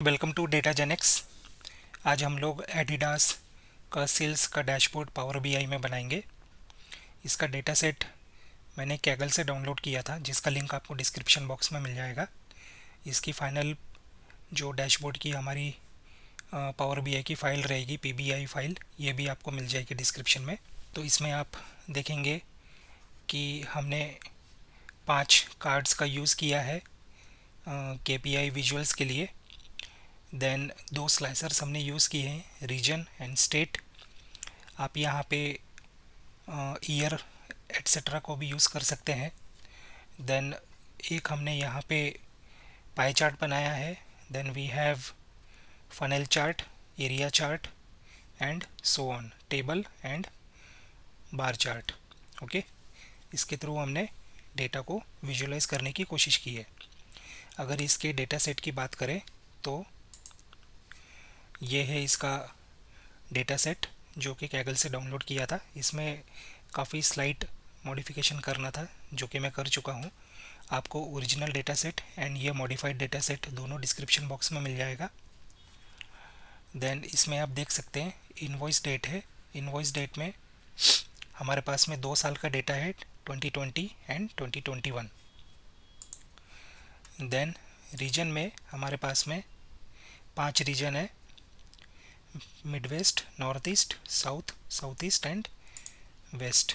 Welcome to data Gen X. आज हम लोग एडिडास का सेल्स का डैशबोर्ड पावर बीआई में बनाएंगे। इसका डेटा सेट मैंने कैगल से डाउनलोड किया था, जिसका लिंक आपको डिस्क्रिप्शन बॉक्स में मिल जाएगा। इसकी फाइनल जो डैशबोर्ड की हमारी पावर बीआई की फ़ाइल रहेगी, पीबीआई फाइल, ये भी आपको मिल जाएगी डिस्क्रिप्शन में। तो इसमें आप देखेंगे कि हमने 5 कार्ड्स का यूज़ किया है केपीआई विजुअल्स के लिए। देन 2 स्लाइसर्स हमने यूज़ किए हैं, रीजन एंड स्टेट। आप यहाँ पे ईयर एट्सेट्रा को भी यूज़ कर सकते हैं। देन एक हमने यहाँ पे पाई चार्ट बनाया है। Then we have funnel chart, area chart and so on, table and bar chart. Okay, इसके थ्रू हमने डेटा को विजुअलाइज करने की कोशिश की है। अगर इसके डेटा सेट की बात करें तो ये है इसका डेटा सेट जो कि कैगल से डाउनलोड किया था। इसमें काफ़ी स्लाइट मॉडिफिकेशन करना था, जो कि मैं कर चुका हूँ। आपको ओरिजिनल डेटा सेट एंड ये मॉडिफाइड डेटा सेट दोनों डिस्क्रिप्शन बॉक्स में मिल जाएगा। देन इसमें आप देख सकते हैं इनवॉइस डेट है। इनवॉइस डेट में हमारे पास में 2 साल का डेटा है, 2020 एंड 2021। देन रीजन में हमारे पास में 5 रीजन है, midwest, north east, south, south east and west.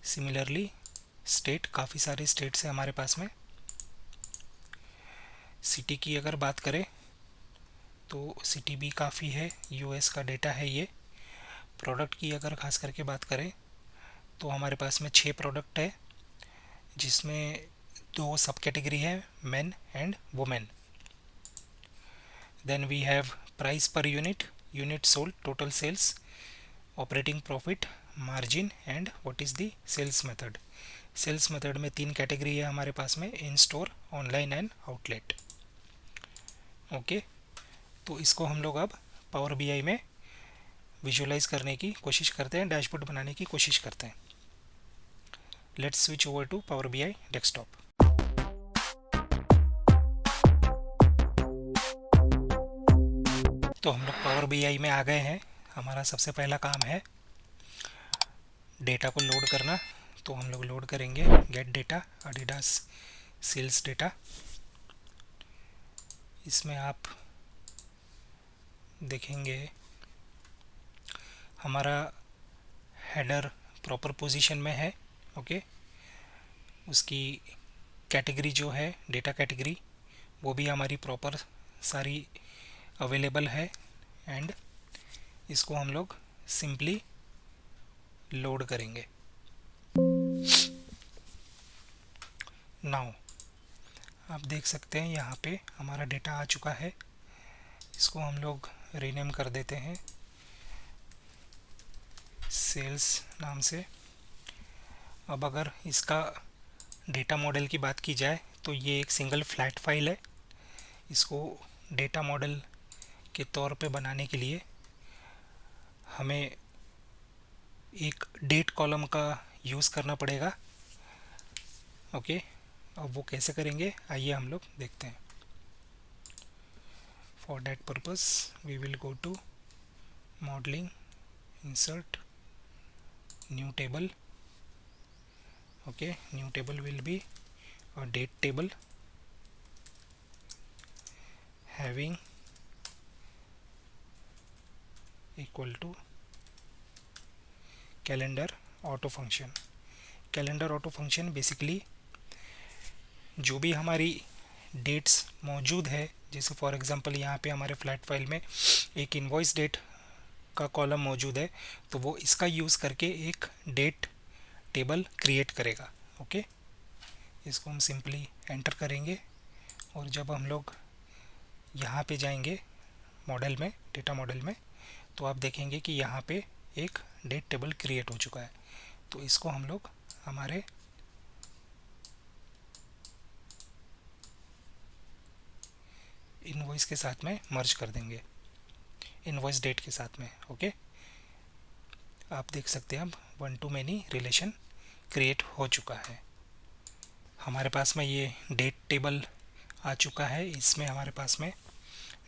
Similarly state, काफ़ी सारे स्टेट्स हैं हमारे पास में। सिटी की अगर बात करें तो सिटी भी काफ़ी है, यूएस का डेटा है ये। प्रोडक्ट की अगर खास करके बात करें तो हमारे पास में 6 प्रोडक्ट है, जिसमें 2 सब कैटेगरी है, men and women. Then we have price per unit, unit sold, total sales, operating profit, margin and what is the sales method. Sales method में 3 कैटेगरी है हमारे पास में, in store, online and outlet. Okay, तो इसको हम लोग अब पावर बीआई में विजुअलाइज करने की कोशिश करते हैं, डैशबोर्ड बनाने की कोशिश करते हैं। Let's switch over to power BI desktop. तो हम लोग पावर बीआई में आ गए हैं। हमारा सबसे पहला काम है डेटा को लोड करना। तो हम लोग लोड करेंगे get data Adidas sales data. इसमें आप देखेंगे हमारा हेडर प्रॉपर पोजीशन में है। ओके, उसकी कैटेगरी जो है, डेटा कैटेगरी, वो भी हमारी प्रॉपर सारी अवेलेबल है। एंड इसको हम लोग सिंपली लोड करेंगे। नाउ आप देख सकते हैं यहाँ पे हमारा डेटा आ चुका है। इसको हम लोग रीनेम कर देते हैं सेल्स नाम से। अब अगर इसका डेटा मॉडल की बात की जाए तो ये एक सिंगल फ्लैट फाइल है। इसको डेटा मॉडल के तौर पे बनाने के लिए हमें एक डेट कॉलम का यूज़ करना पड़ेगा। ओके, अब वो कैसे करेंगे आइए हम लोग देखते हैं। For that purpose we will go to modelling, insert new table. Okay, new table will be a date table having equal to calendar auto function. Calendar auto function basically जो भी हमारी डेट्स मौजूद है, जैसे फॉर एग्जांपल यहाँ पे हमारे flat file में एक इनवॉइस डेट का कॉलम मौजूद है, तो वो इसका यूज़ करके एक डेट टेबल क्रिएट करेगा। ओके, इसको हम सिंपली एंटर करेंगे और जब हम लोग यहाँ पे जाएंगे मॉडल में, डेटा मॉडल में, तो आप देखेंगे कि यहाँ पे एक डेट टेबल क्रिएट हो चुका है। तो इसको हम लोग हमारे इनवॉइस के साथ में मर्ज कर देंगे, इनवॉइस डेट के साथ में। ओके, आप देख सकते हैं अब one two many relation create हो चुका है। हमारे पास में ये डेट टेबल आ चुका है। इसमें हमारे पास में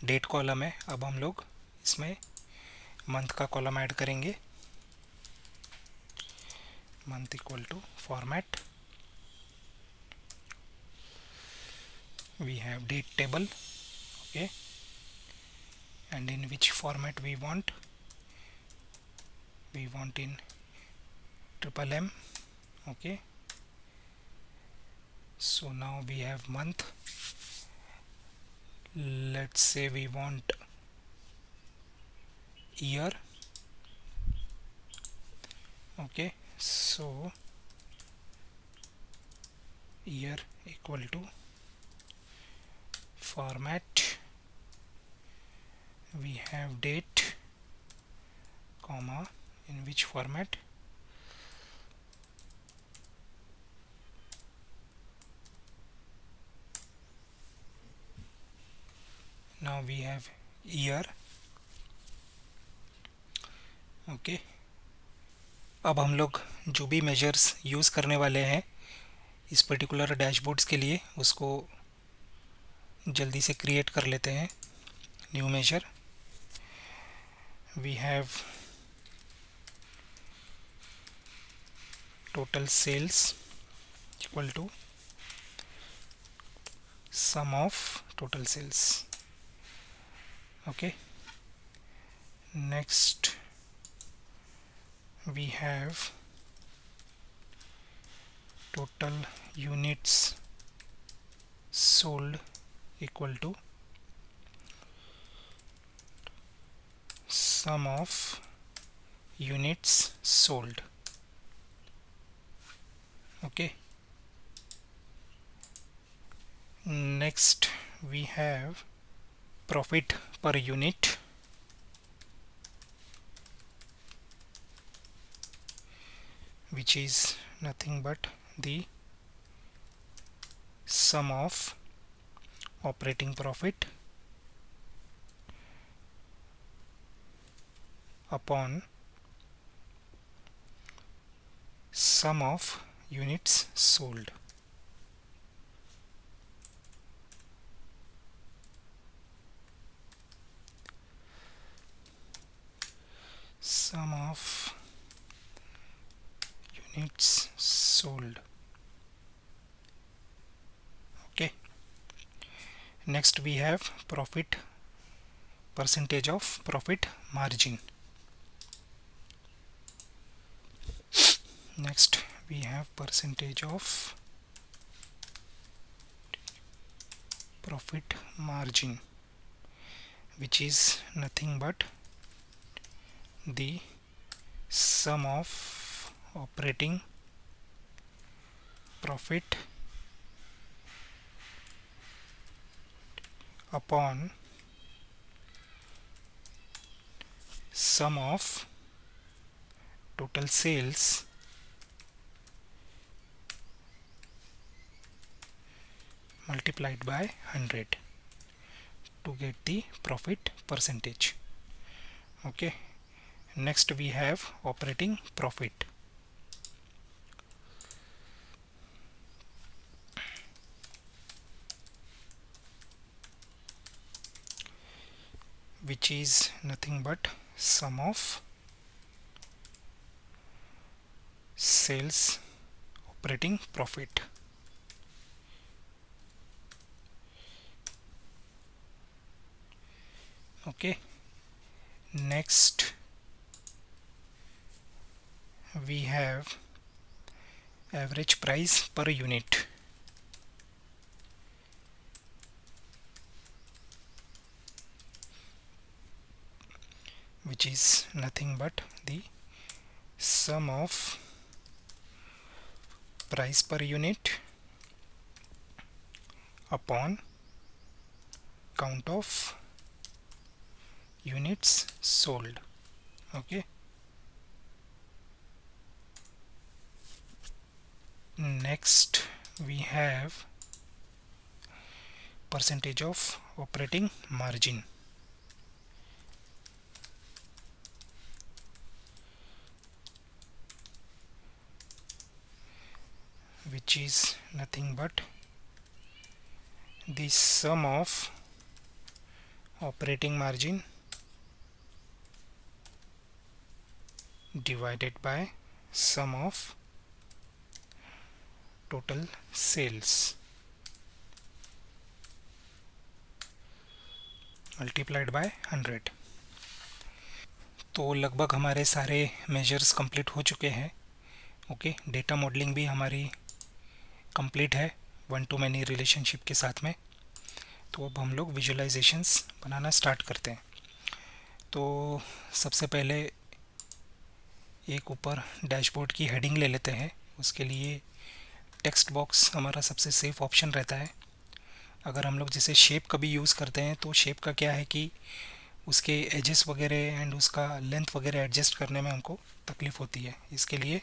डेट कॉलम है, अब हम लोग इसमें मंथ का कॉलम ऐड करेंगे। Month equal to format, we have date table, okay, and in which format we want in triple M, okay. So now we have month, let's say we want year, okay. So year equal to format, we have date, comma, in which format, now we have year, okay. अब हम लोग जो भी measures use करने वाले हैं इस particular dashboards के लिए, उसको जल्दी से क्रिएट कर लेते हैं। New measure, we have total sales equal to sum of total sales, okay. Next we have total units sold equal to sum of units sold, okay. Next we have profit per unit, which is nothing but the sum of operating profit upon sum of units sold. Sum of units sold, okay. Next we have profit, percentage of profit margin. Next we have percentage of profit margin, which is nothing but the sum of operating profit upon sum of total sales multiplied by 100 to get the profit percentage, okay. Next we have operating profit, which is nothing but sum of sales operating profit, okay. Next we have average price per unit, which is nothing but the sum of price per unit upon count of units sold, okay. Next we have percentage of operating margin, which is nothing but the sum of operating margin divided by sum of total sales multiplied by 100। तो लगभग हमारे सारे measures complete हो चुके हैं। Okay, data modelling भी हमारी complete है वन टू मैनी रिलेशनशिप के साथ में। तो अब हम लोग विजुअलाइजेशंस बनाना स्टार्ट करते हैं। तो सबसे पहले एक ऊपर डैशबोर्ड की हेडिंग ले लेते हैं। उसके लिए टेक्स्ट बॉक्स हमारा सबसे सेफ ऑप्शन रहता है। अगर हम लोग जैसे शेप का भी यूज़ करते हैं तो शेप का क्या है कि उसके एजेस वगैरह एंड उसका लेंथ वगैरह एडजस्ट करने में हमको तकलीफ़ होती है। इसके लिए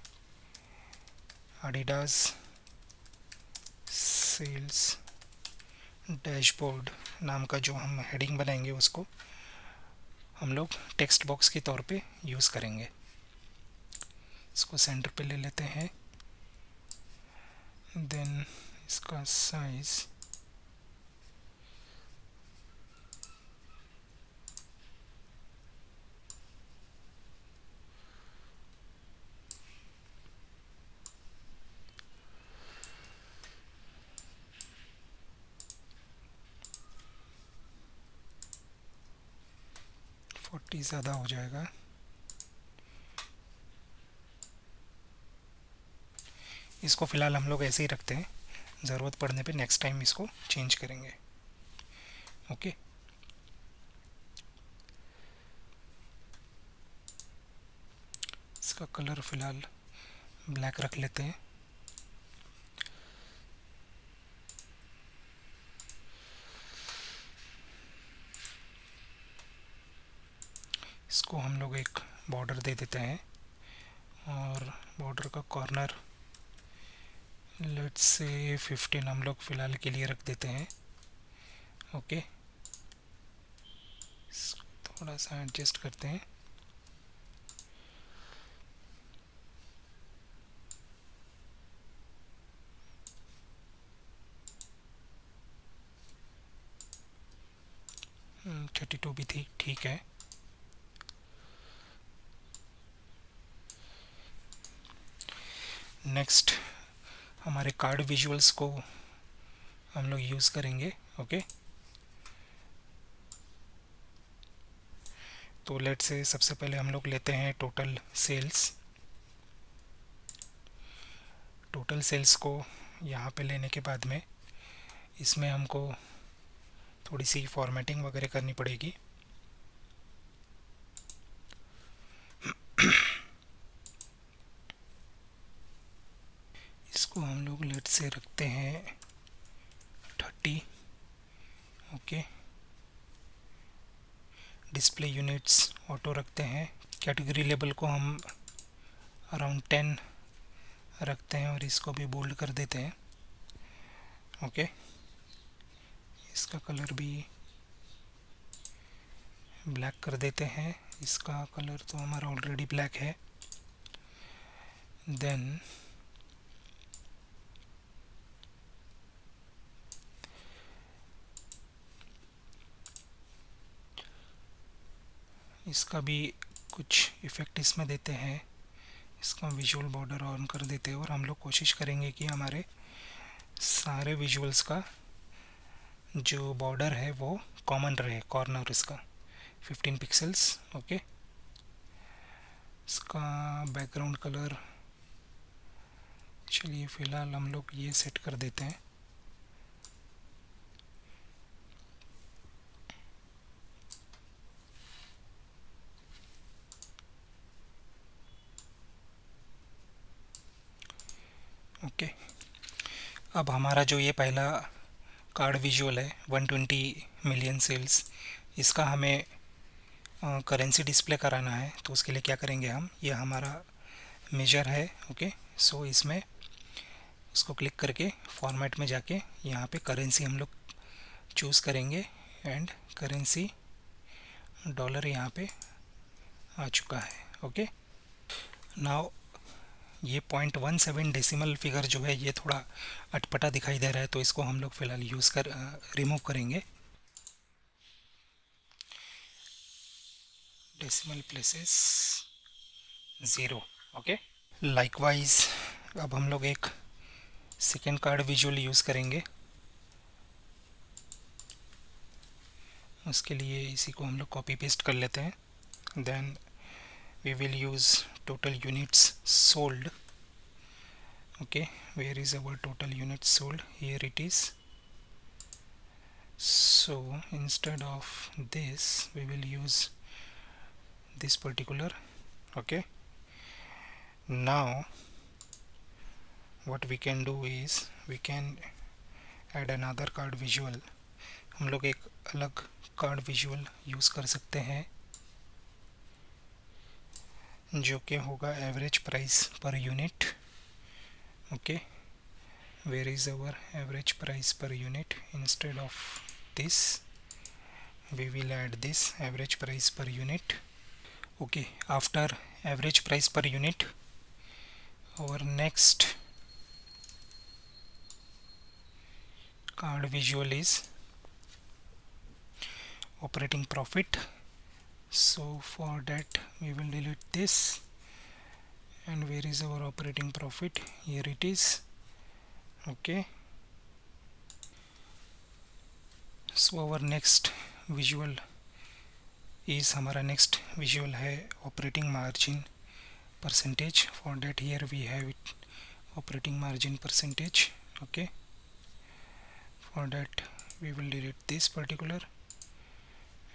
एडिडास सेल्स डैशबोर्ड नाम का जो हम हेडिंग बनाएंगे उसको हम लोग टेक्स्ट बॉक्स के तौर पे यूज़ करेंगे। इसको सेंटर पे ले लेते हैं। देन इसका साइज़ फोर्टी ज़्यादा हो जाएगा। इसको फ़िलहाल हम लोग ऐसे ही रखते हैं, ज़रूरत पड़ने पे नेक्स्ट टाइम इसको चेंज करेंगे। ओके, इसका कलर फ़िलहाल ब्लैक रख लेते हैं। इसको हम लोग एक बॉर्डर दे देते हैं और बॉर्डर का कॉर्नर लेट्स से 15 हम लोग फ़िलहाल के लिए रख देते हैं। ओके, इसको थोड़ा सा एडजस्ट करते हैं। थर्टी टू भी ठीक है। नेक्स्ट हमारे कार्ड विजुअल्स को हम लोग यूज़ करेंगे। ओके, तो लेट्स से सबसे पहले हम लोग लेते हैं टोटल सेल्स। टोटल सेल्स को यहाँ पे लेने के बाद में इसमें हमको थोड़ी सी फॉर्मेटिंग वगैरह करनी पड़ेगी। इसको हम लोग लेट से रखते हैं 30। ओके, डिस्प्ले यूनिट्स ऑटो रखते हैं। कैटेगरी लेबल को हम अराउंड 10 रखते हैं और इसको भी बोल्ड कर देते हैं। ओके, इसका कलर भी ब्लैक कर देते हैं। इसका कलर तो हमारा ऑलरेडी ब्लैक है। देन इसका भी कुछ इफ़ेक्ट इसमें देते हैं। इसका विजुअल बॉर्डर ऑन कर देते हैं और हम लोग कोशिश करेंगे कि हमारे सारे विजुअल्स का जो बॉर्डर है वो कॉमन रहे। कॉर्नर इसका 15 पिक्सेल्स। ओके, इसका बैकग्राउंड कलर चलिए फ़िलहाल हम लोग ये सेट कर देते हैं। ओके, अब हमारा जो ये पहला कार्ड विजुअल है 120 मिलियन सेल्स, इसका हमें करेंसी डिस्प्ले कराना है। तो उसके लिए क्या करेंगे हम, ये हमारा मेजर है। ओके, सो इसमें उसको क्लिक करके फॉर्मेट में जाके यहाँ पे करेंसी हम लोग चूज़ करेंगे एंड करेंसी डॉलर यहाँ पे आ चुका है। ओके, नाउ ये 0.17 डेसिमल फिगर जो है ये थोड़ा अटपटा दिखाई दे रहा है, तो इसको हम लोग फ़िलहाल यूज़ कर रिमूव करेंगे। Decimal places 0. ओके, लाइकवाइज अब हम लोग एक सेकेंड कार्ड विजुअल यूज़ करेंगे. उसके लिए इसी को हम लोग कॉपी पेस्ट कर लेते हैं. Then we will use total units sold. Okay, where is our total units sold? Here it is. So instead of this we will use this particular. Okay, now what we can do is we can add another card visual. हम लोग एक अलग card visual use कर सकते हैं जो कि होगा average price per unit. Okay, where is our average price per unit? Instead of this we will add this average price per unit. Okay, after average price per unit, our next card visual is operating profit. So for that we will delete this, and where is our operating profit? Here it is. Okay, so our next visual is हमारा next visual है operating margin percentage. For that here we have it operating margin percentage. Okay, for that we will delete this particular,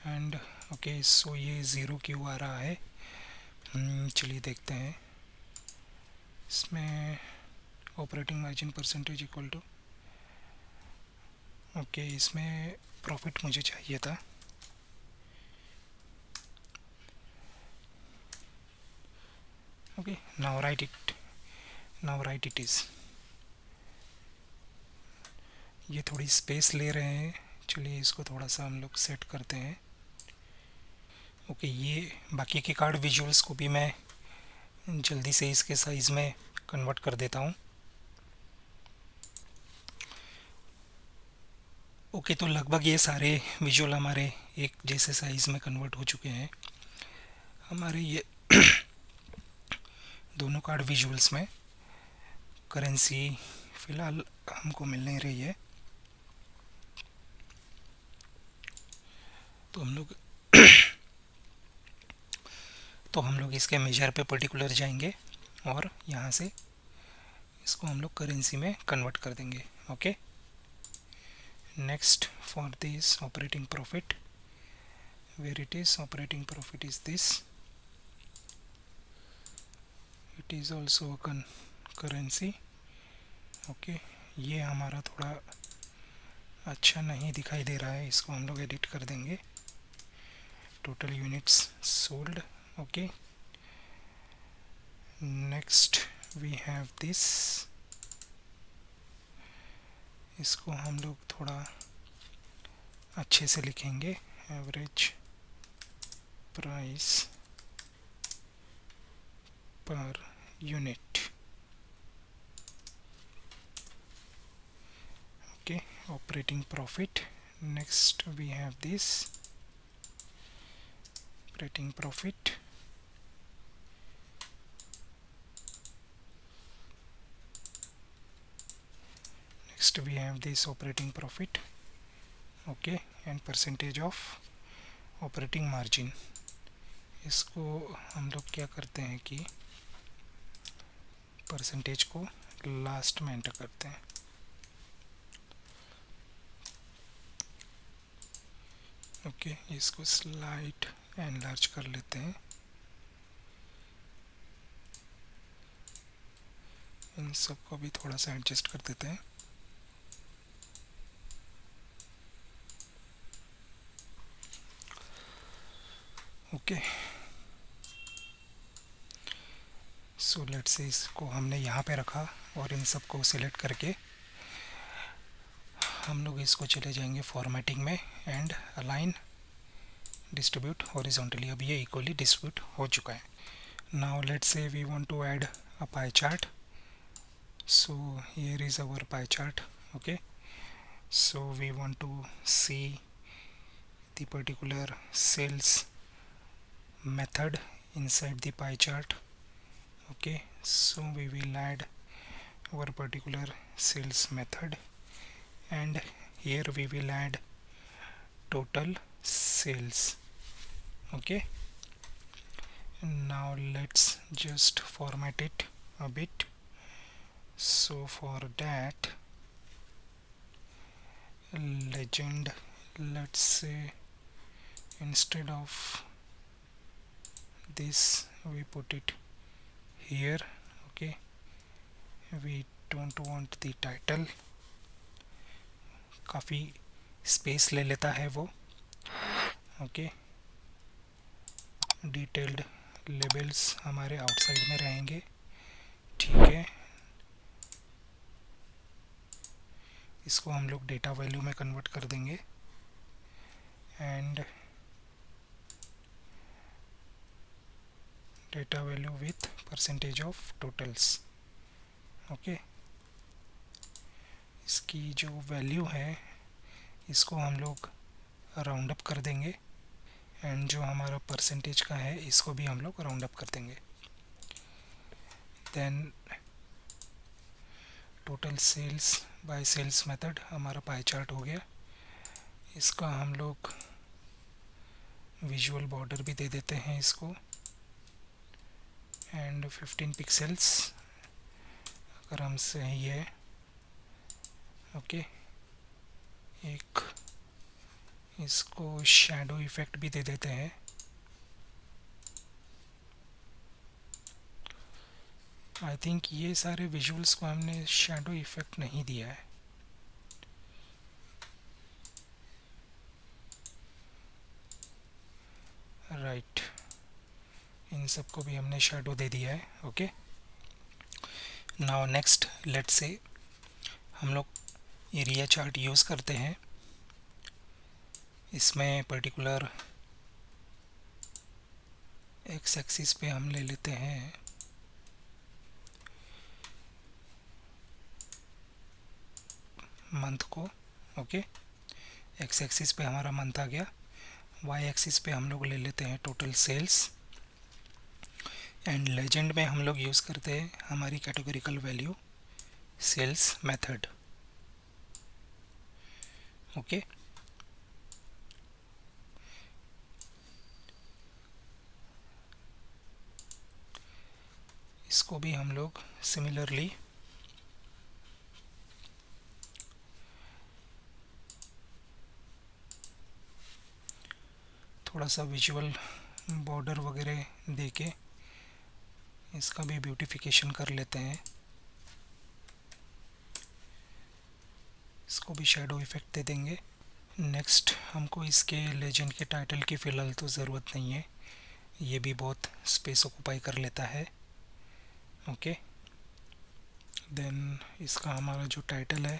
and okay, so ये 0 क्यों आ रहा है? चलिए देखते हैं. इसमें operating margin percentage equal to, okay, इसमें प्रॉफिट मुझे चाहिए था. Okay, now right it is. ये थोड़ी स्पेस ले रहे हैं, चलिए इसको थोड़ा सा हम लोग सेट करते हैं. ओके, ये बाकी के कार्ड विजुअल्स को भी मैं जल्दी से इसके साइज़ में कन्वर्ट कर देता हूँ. ओके, तो लगभग ये सारे विजुअल हमारे एक जैसे साइज़ में कन्वर्ट हो चुके हैं. हमारे ये दोनों कार्ड विजुअल्स में करेंसी फ़िलहाल हमको मिल नहीं रही है, तो हम लोग इसके मेजर पे पर्टिकुलर जाएंगे और यहाँ से इसको हम लोग करेंसी में कन्वर्ट कर देंगे. Okay, next for this operating profit, where it is operating profit is this. It is also currency. Okay, ये हमारा थोड़ा अच्छा नहीं दिखाई दे रहा है, इसको हम लोग एडिट कर देंगे. Total units sold. Okay, next we have this. इसको हम लोग थोड़ा अच्छे से लिखेंगे. Average price per unit. Okay, operating profit. Next we have this operating profit. Next we have this operating profit. Okay, and percentage of operating margin. इसको हम लोग क्या करते हैं कि परसेंटेज को लास्ट में एंटर करते हैं. ओके, इसको स्लाइड एनलार्ज कर लेते हैं. इन सबको भी थोड़ा सा एडजस्ट कर देते हैं. ओके, सो लेट्स से इसको हमने यहाँ पे रखा और इन सबको सिलेक्ट करके हम लोग इसको चले जाएंगे फॉर्मेटिंग में एंड अलाइन डिस्ट्रीब्यूट हॉरिजॉन्टली. अब ये इक्वली डिस्ट्रीब्यूट हो चुका है. Now let's say we want to add a pie chart. so here is our pie chart. Okay, so we want to see the particular sales method inside the pie chart. Okay, so we will add our particular sales method, and here we will add total sales. Okay, now let's just format it a bit. So for that, legend, let's say instead of this we put it here. Okay, we don't want the title, काफ़ी space ले लेता है वो. Okay, detailed labels हमारे outside में रहेंगे. ठीक है, इसको हम लोग डेटा वैल्यू में कन्वर्ट कर देंगे, and data value with percentage of totals. Okay, इसकी जो वैल्यू है इसको हम लोग राउंड अप कर देंगे, एंड जो हमारा परसेंटेज का है इसको भी हम लोग राउंड अप कर देंगे. Then total sales by sales method हमारा पाई चार्ट हो गया. इसका हम लोग विजुअल बॉर्डर भी दे देते हैं इसको, एंड 15 पिक्सेल्स अगर हमसे ये. ओके, एक इसको शैडो इफेक्ट भी दे देते हैं. आई थिंक ये सारे विजुअल्स को हमने शैडो इफेक्ट नहीं दिया है. राइट, इन सबको भी हमने शैडो दे दिया है. Okay, now next let's say हम लोग एरिया चार्ट यूज़ करते हैं. इसमें पर्टिकुलर एक्स एक्सिस पे हम ले लेते हैं मंथ को. ओके, एक्स एक्सिस पे हमारा मंथ आ गया. वाई एक्सिस पे हम लोग ले लेते हैं टोटल सेल्स, एंड लेजेंड में हम लोग यूज़ करते हैं हमारी categorical value sales method. Okay, इसको भी हम लोग सिमिलरली थोड़ा सा विजुअल बॉर्डर वगैरह देके इसका भी ब्यूटिफिकेशन कर लेते हैं. इसको भी शैडो इफेक्ट दे देंगे. नेक्स्ट, हमको इसके लेजेंड के टाइटल की फ़िलहाल तो ज़रूरत नहीं है, ये भी बहुत स्पेस ऑक्यूपाई कर लेता है. ओके, देन इसका हमारा जो टाइटल है,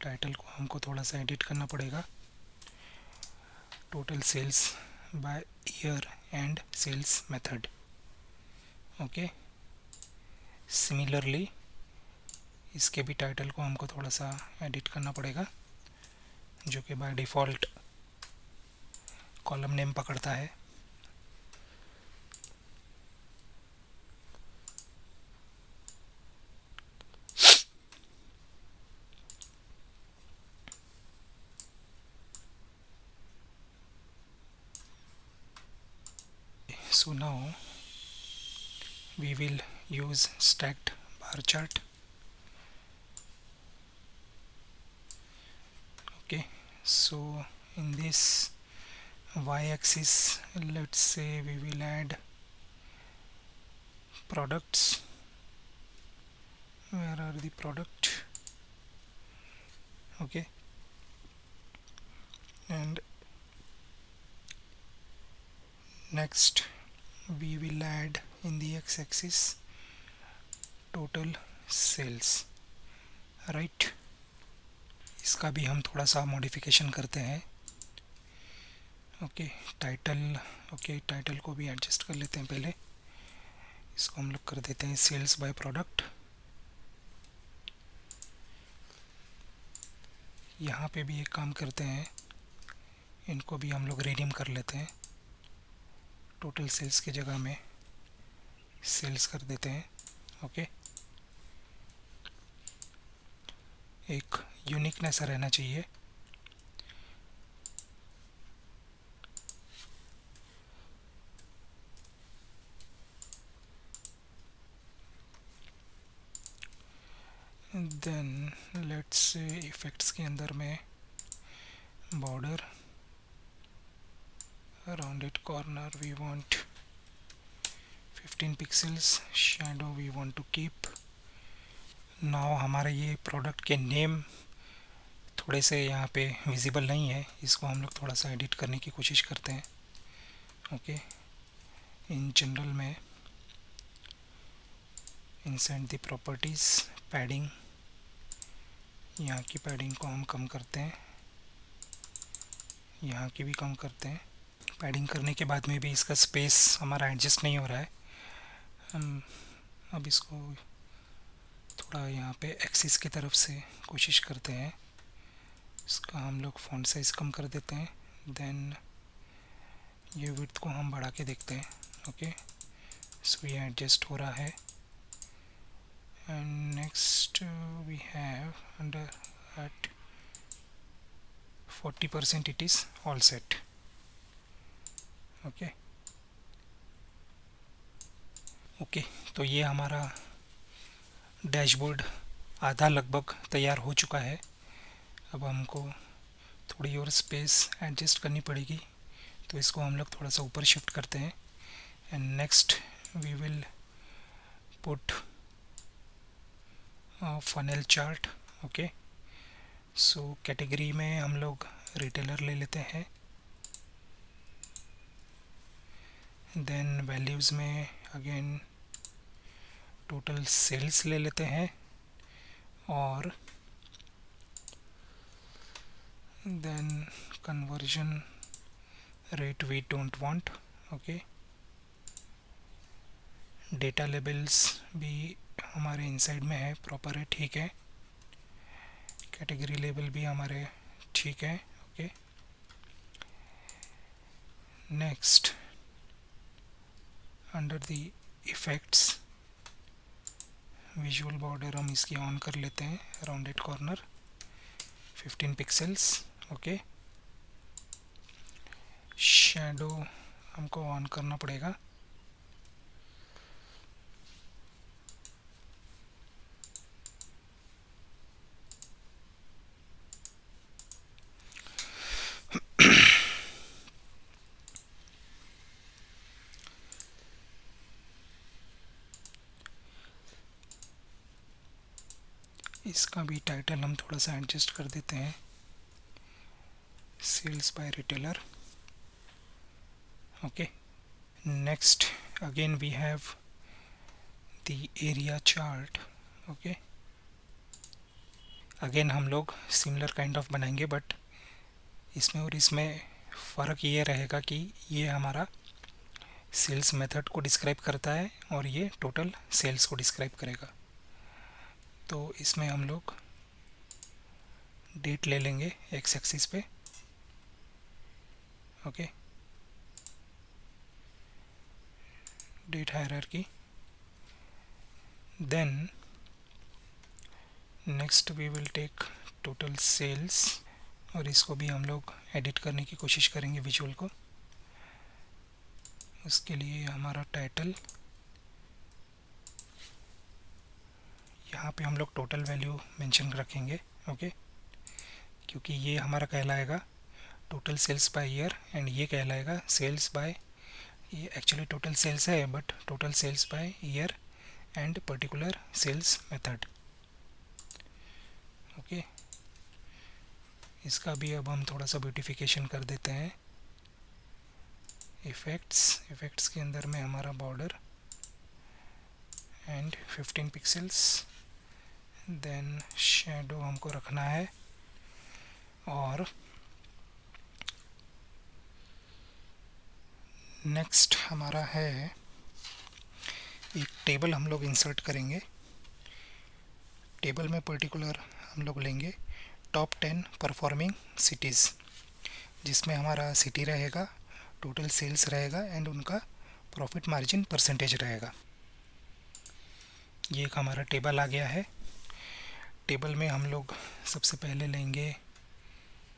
टाइटल को हमको थोड़ा सा एडिट करना पड़ेगा. Total sales by year and sales method. Okay, similarly इसके भी टाइटल को हमको थोड़ा सा एडिट करना पड़ेगा, जो कि बाय डिफ़ॉल्ट कॉलम नेम पकड़ता है. So now we will use stacked bar chart. Okay, so in this y-axis, let's say we will add products. Where are the product? Okay, and next we will add in the x-axis total sales. Right, इसका भी हम थोड़ा सा modification करते हैं. Okay, title. Okay, title को भी adjust कर लेते हैं. पहले इसको हम लोग कर देते हैं सेल्स बाय प्रोडक्ट. यहाँ पे भी एक काम करते हैं, इनको भी हम लोग रीनेम कर लेते हैं. टोटल सेल्स की जगह में सेल्स कर देते हैं। ओके, एक यूनिकनेस रहना चाहिए। देन लेट्स इफेक्ट्स के अंदर में border rounded corner we want 15 pixels, shadow we want to keep. Now हमारे ये प्रोडक्ट के नेम थोड़े से यहाँ पे विजिबल नहीं है, इसको हम लोग थोड़ा सा एडिट करने की कोशिश करते हैं। ओके, इन जनरल में इनसाइड द प्रॉपर्टीज़ पैडिंग, यहाँ की पैडिंग को हम कम करते हैं, यहाँ की भी कम करते हैं। पैडिंग करने के बाद में भी इसका स्पेस हमारा एडजस्ट नहीं हो रहा है। हम अब इसको थोड़ा यहाँ पे एक्सिस की तरफ से कोशिश करते हैं। इसका हम लोग फॉन्ट साइज़ कम कर देते हैं। देन ये विड्थ को हम बढ़ा के देखते हैं। ओके, सो ये एडजस्ट हो रहा है। And next we have under at 40% it is all set. Okay okay, तो ये हमारा डैशबोर्ड आधा लगभग तैयार हो चुका है। अब हमको थोड़ी और स्पेस एडजस्ट करनी पड़ेगी, तो इसको हम लोग थोड़ा सा ऊपर शिफ्ट करते हैं। And next we will put funnel chart. Okay, so category में हम लोग रिटेलर ले लेते हैं। देन वैल्यूज़ में अगेन टोटल सेल्स ले लेते हैं, और then conversion rate we don't want. Okay, data labels भी हमारे इनसाइड में है, प्रॉपर है, ठीक है। कैटेगरी लेबल भी हमारे ठीक है। Okay, next under the effects visual border हम इसकी ऑन कर लेते हैं, rounded corner 15 pixels. Okay, shadow हमको ऑन करना पड़ेगा। इसका भी टाइटल हम थोड़ा सा एडजस्ट कर देते हैं, sales by retailer. Okay, next again we have the area chart. Okay, again हम लोग सिमिलर काइंड ऑफ बनाएंगे, बट इसमें और इसमें फ़र्क ये रहेगा कि ये हमारा सेल्स मेथड को डिस्क्राइब करता है और ये टोटल सेल्स को डिस्क्राइब करेगा। तो इसमें हम लोग डेट ले लेंगे एक्स एक्सिस पे। Okay, date hierarchy. Then next we will take total sales, और इसको भी हम लोग एडिट करने की कोशिश करेंगे विजुअल को। उसके लिए हमारा टाइटल, यहाँ पे हम लोग टोटल वैल्यू मेंशन रखेंगे। ओके, क्योंकि ये हमारा कहलाएगा total sales by year, and ये कहलाएगा सेल्स बाय, ये एक्चुअली टोटल सेल्स है but total sales by year and particular sales method. Okay, इसका भी अब हम थोड़ा सा ब्यूटिफिकेशन कर देते हैं। इफ़ेक्ट्स के अंदर में हमारा border and 15 pixels. Then shadow हमको रखना है, और नेक्स्ट हमारा है एक टेबल हम लोग इंसर्ट करेंगे। टेबल में पर्टिकुलर हम लोग लेंगे टॉप 10 परफॉर्मिंग सिटीज़, जिसमें हमारा सिटी रहेगा, टोटल सेल्स रहेगा एंड उनका प्रॉफिट मार्जिन परसेंटेज रहेगा। ये एक हमारा टेबल आ गया है। टेबल में हम लोग सबसे पहले लेंगे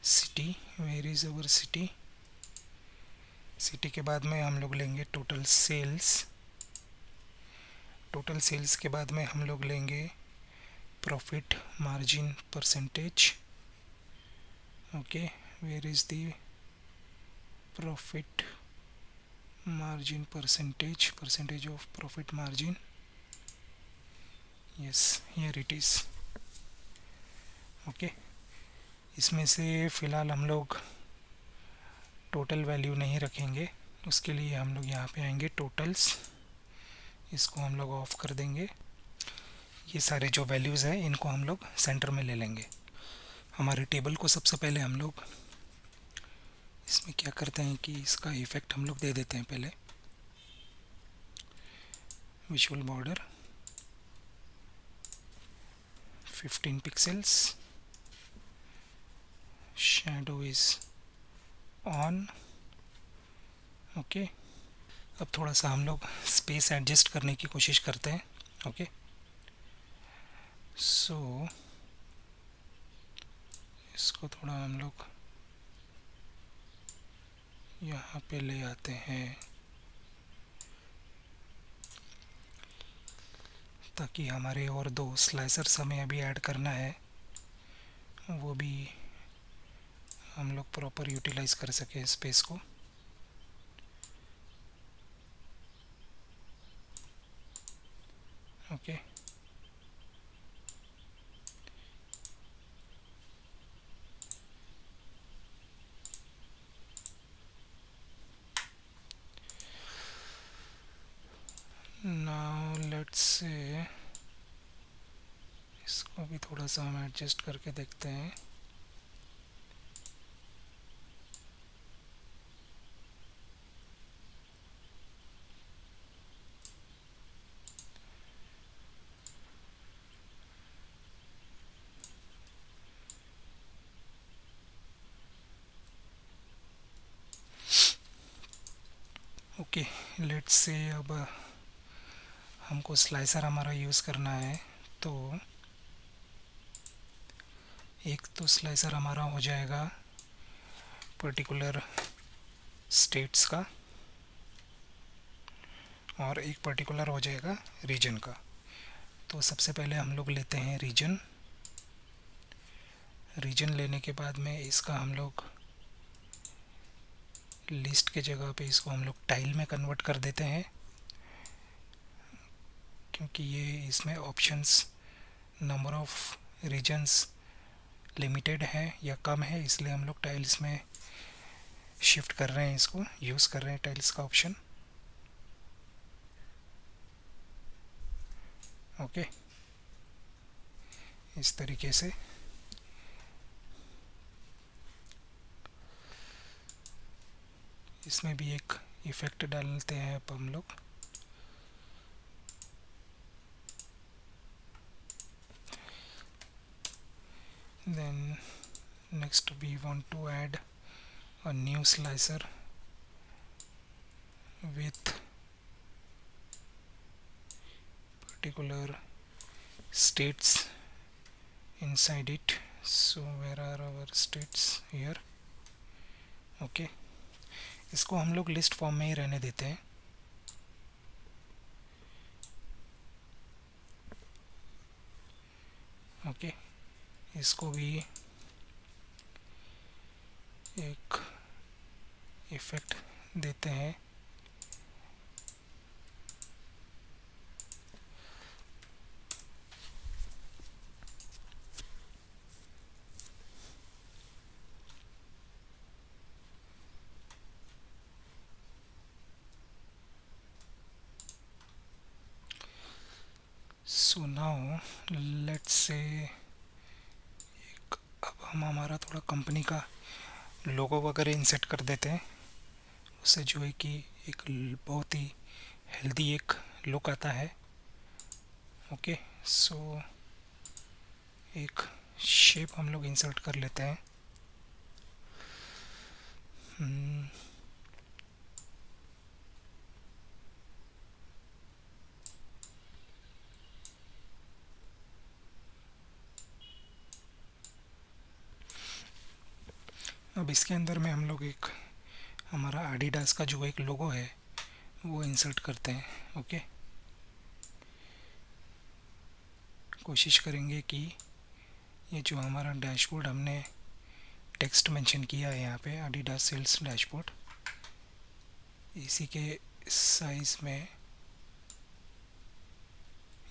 city, where is our city. City के बाद में हम लोग लेंगे टोटल सेल्स। टोटल सेल्स के बाद में हम लोग लेंगे profit margin percentage. Okay, where is the profit margin percentage, percentage of profit margin, yes here it is. Okay, इसमें से फ़िलहाल हम लोग टोटल वैल्यू नहीं रखेंगे, उसके लिए हम लोग यहाँ पे आएंगे टोटल्स, इसको हम लोग ऑफ कर देंगे। ये सारे जो वैल्यूज़ हैं इनको हम लोग सेंटर में ले लेंगे। हमारे टेबल को सबसे पहले हम लोग इसमें क्या करते हैं कि इसका इफ़ेक्ट हम लोग दे देते हैं पहले। Visual border 15 pixels, shadow is on. Okay, अब थोड़ा सा हम लोग स्पेस एडजस्ट करने की कोशिश करते हैं। ओके, सो इसको थोड़ा हम लोग यहाँ पे ले आते हैं ताकि हमारे और दो स्लाइसर्स हमें अभी ऐड करना है, वो भी हम लोग प्रॉपर यूटिलाइज कर सके स्पेस को। ओके, नाउ लेट्स से इसको भी थोड़ा सा हम एडजस्ट करके देखते हैं। ओके, लेट्स से अब हमको स्लाइसर हमारा यूज़ करना है, तो एक तो स्लाइसर हमारा हो जाएगा पर्टिकुलर स्टेट्स का और एक पर्टिकुलर हो जाएगा रीजन का। तो सबसे पहले हम लोग लेते हैं रीजन। रीजन लेने के बाद में इसका हम लोग लिस्ट के जगह पे इसको हम लोग टाइल में कन्वर्ट कर देते हैं, क्योंकि ये इसमें options number of regions limited है या कम है, इसलिए हम लोग टाइल्स में शिफ्ट कर रहे हैं, इसको यूज़ कर रहे हैं टाइल्स का ऑप्शन। ओके, इस तरीके से इसमें भी एक इफ़ेक्ट डालते हैं अब हम लोग। then next we want to add a new slicer with particular states inside it. So where are our states? Here. Okay, इसको हम लोग लिस्ट फॉर्म में ही रहने देते हैं। ओके, इसको भी एक इफ़ेक्ट देते हैं। सो नाउ लेट्स से अब हम हमारा थोड़ा कंपनी का लोगो वगैरह इंसर्ट कर देते हैं, उससे जो है कि एक बहुत ही हेल्दी एक लुक आता है। ओके, सो एक शेप हम लोग इंसर्ट कर लेते हैं। अब इसके अंदर में हम लोग एक हमारा एडिडास का जो एक लोगो है वो इंसर्ट करते हैं। ओके, कोशिश करेंगे कि ये जो हमारा डैशबोर्ड हमने टेक्स्ट मेंशन किया है यहाँ पे एडिडास सेल्स डैशबोर्ड, इसी के साइज में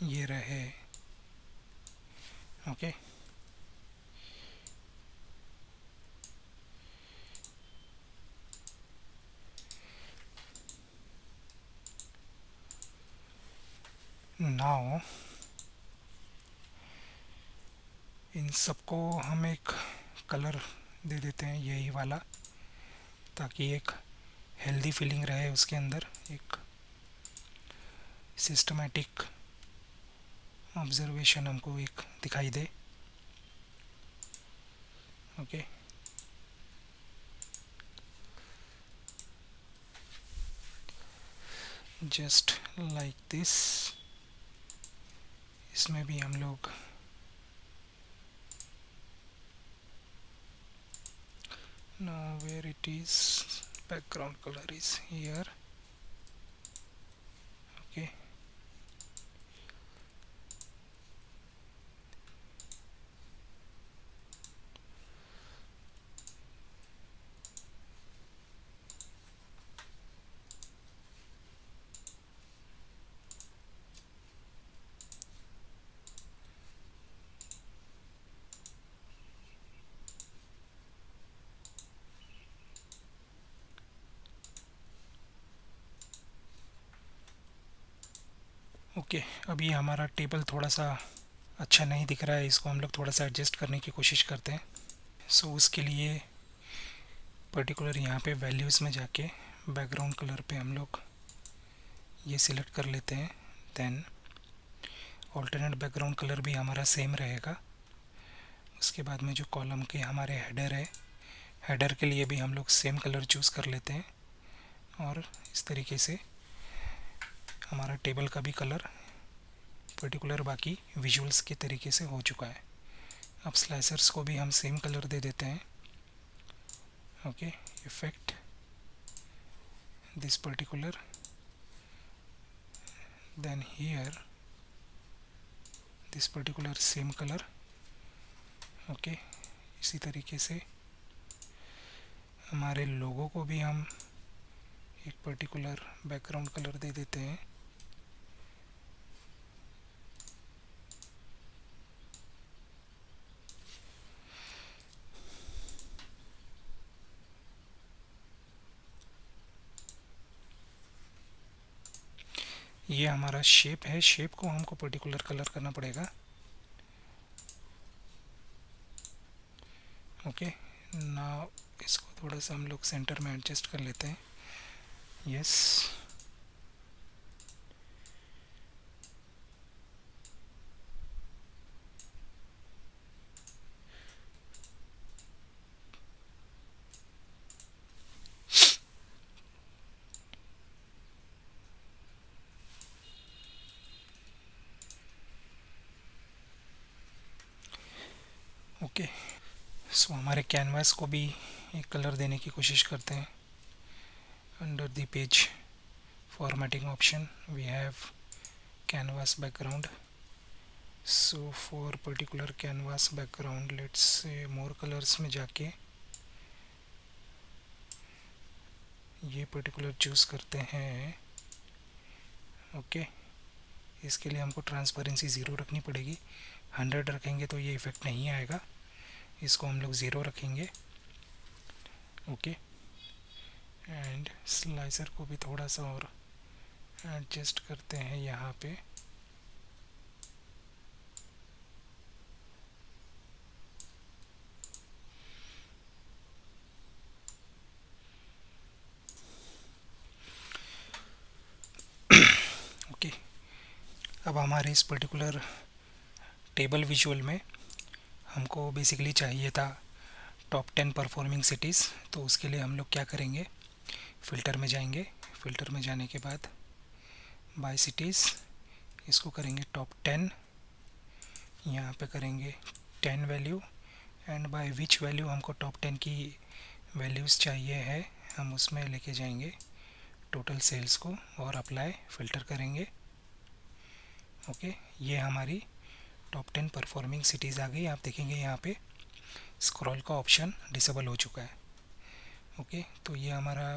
ये रहे। ओके, नाउ इन सबको हम एक कलर दे देते हैं, यही वाला, ताकि एक हेल्दी फीलिंग रहे उसके अंदर, एक सिस्टमेटिक ऑब्जर्वेशन हमको एक दिखाई दे। Okay, just like this. इसमें भी हम लोग now where it is, background color is here। okay, okay. अभी हमारा टेबल थोड़ा सा अच्छा नहीं दिख रहा है, इसको हम लोग थोड़ा सा एडजस्ट करने की कोशिश करते हैं। सो उसके लिए पर्टिकुलर यहाँ पे वैल्यूज़ में जाके बैकग्राउंड कलर पे हम लोग ये सिलेक्ट कर लेते हैं। देन ऑल्टरनेट बैकग्राउंड कलर भी हमारा सेम रहेगा। उसके बाद में जो कॉलम के हमारे हेडर है, हेडर के लिए भी हम लोग सेम कलर चूज़ कर लेते हैं, और इस तरीके से हमारा टेबल का भी कलर पर्टिकुलर बाकी विजुअल्स के तरीके से हो चुका है। अब स्लाइसर्स को भी हम सेम कलर दे देते हैं। Okay, effect this particular, then here this particular same colour. Okay, इसी तरीके से हमारे लोगों को भी हम एक पर्टिकुलर बैकग्राउंड कलर दे देते हैं। ये हमारा शेप है, शेप को हमको पर्टिकुलर कलर करना पड़ेगा। ओके, नाउ इसको थोड़ा सा हम लोग सेंटर में एडजस्ट कर लेते हैं। Yes, okay. सो हमारे कैनवास को भी एक कलर देने की कोशिश करते हैं। Under the page formatting option we have canvas background. So for particular canvas background, let's say more colors में जाके ये पर्टिकुलर चूज़ करते हैं। ओके, इसके लिए हमको ट्रांसपेरेंसी 0 रखनी पड़ेगी। 100 रखेंगे तो ये इफ़ेक्ट नहीं आएगा, इसको हम लोग 0 रखेंगे। ओके, एंड स्लाइसर को भी थोड़ा सा और एडजस्ट करते हैं यहाँ पे। ओके, अब हमारे इस पर्टिकुलर टेबल विजुअल में हमको बेसिकली चाहिए था टॉप 10 परफॉर्मिंग सिटीज़। तो उसके लिए हम लोग क्या करेंगे, फ़िल्टर में जाएंगे। फ़िल्टर में जाने के बाद बाय सिटीज़ इसको करेंगे टॉप 10, यहाँ पे करेंगे 10 value, and by which value हमको टॉप 10 की वैल्यूज़ चाहिए है, हम उसमें लेके जाएंगे टोटल सेल्स को और अप्लाई फ़िल्टर करेंगे। ओके, ये हमारी टॉप 10 परफॉर्मिंग सिटीज़ आ गई। आप देखेंगे यहाँ पे स्क्रॉल का ऑप्शन डिसेबल हो चुका है। ओके, तो ये हमारा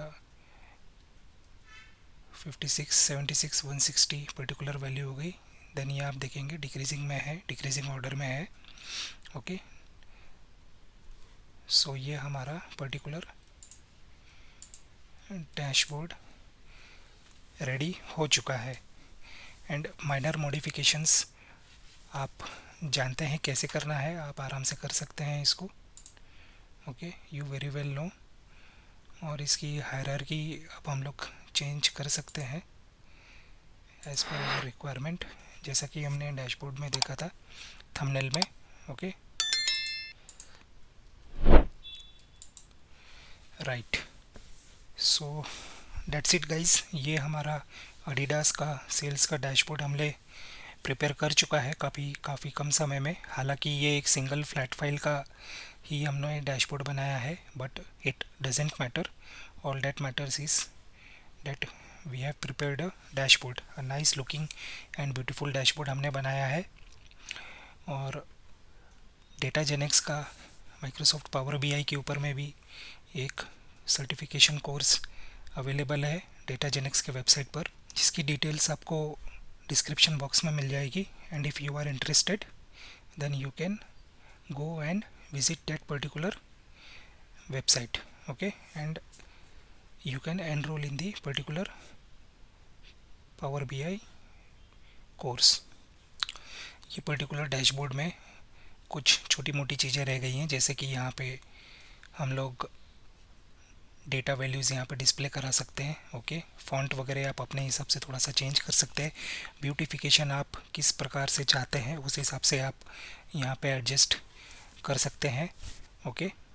56, 76, 160 पर्टिकुलर वैल्यू हो गई। देन ये आप देखेंगे डिक्रीजिंग में है, डिक्रीजिंग ऑर्डर में है। ओके, सो ये हमारा पर्टिकुलर डैशबोर्ड रेडी हो चुका है। एंड माइनर मॉडिफिकेशंस आप जानते हैं कैसे करना है, आप आराम से कर सकते हैं इसको। Okay, you very well know. और इसकी हायरार्की अब हम लोग चेंज कर सकते हैं एज़ पर आवर रिक्वायरमेंट, जैसा कि हमने डैशबोर्ड में देखा था थंबनेल में। Okay, right, so that's it guys. ये हमारा एडिडास का सेल्स का डैशबोर्ड हमने प्रिपेयर कर चुका है काफ़ी कम समय में। हालांकि ये एक सिंगल फ्लैट फाइल का ही हमने डैशबोर्ड बनाया है, but it doesn't matter. All that matters is that we have prepared a dashboard, a nice looking and beautiful dashboard हमने बनाया है। और डेटाजेनिक्स का माइक्रोसॉफ्ट पावर बीआई के ऊपर में भी एक सर्टिफिकेशन कोर्स अवेलेबल है डेटाजेनिक्स के वेबसाइट पर, जिसकी डिटेल्स आपको डिस्क्रिप्शन बॉक्स में मिल जाएगी। And if you are interested then you can go and visit that particular website. Okay, and you can enroll in the particular Power BI course. ये particular dashboard में कुछ छोटी मोटी चीज़ें रह गई हैं, जैसे कि यहाँ पे हम लोग डेटा वैल्यूज़ यहाँ पे डिस्प्ले करा सकते हैं। ओके, फॉन्ट वगैरह आप अपने हिसाब से थोड़ा सा चेंज कर सकते हैं। ब्यूटिफिकेशन आप किस प्रकार से चाहते हैं उस हिसाब से आप यहाँ पे एडजस्ट कर सकते हैं। ओके,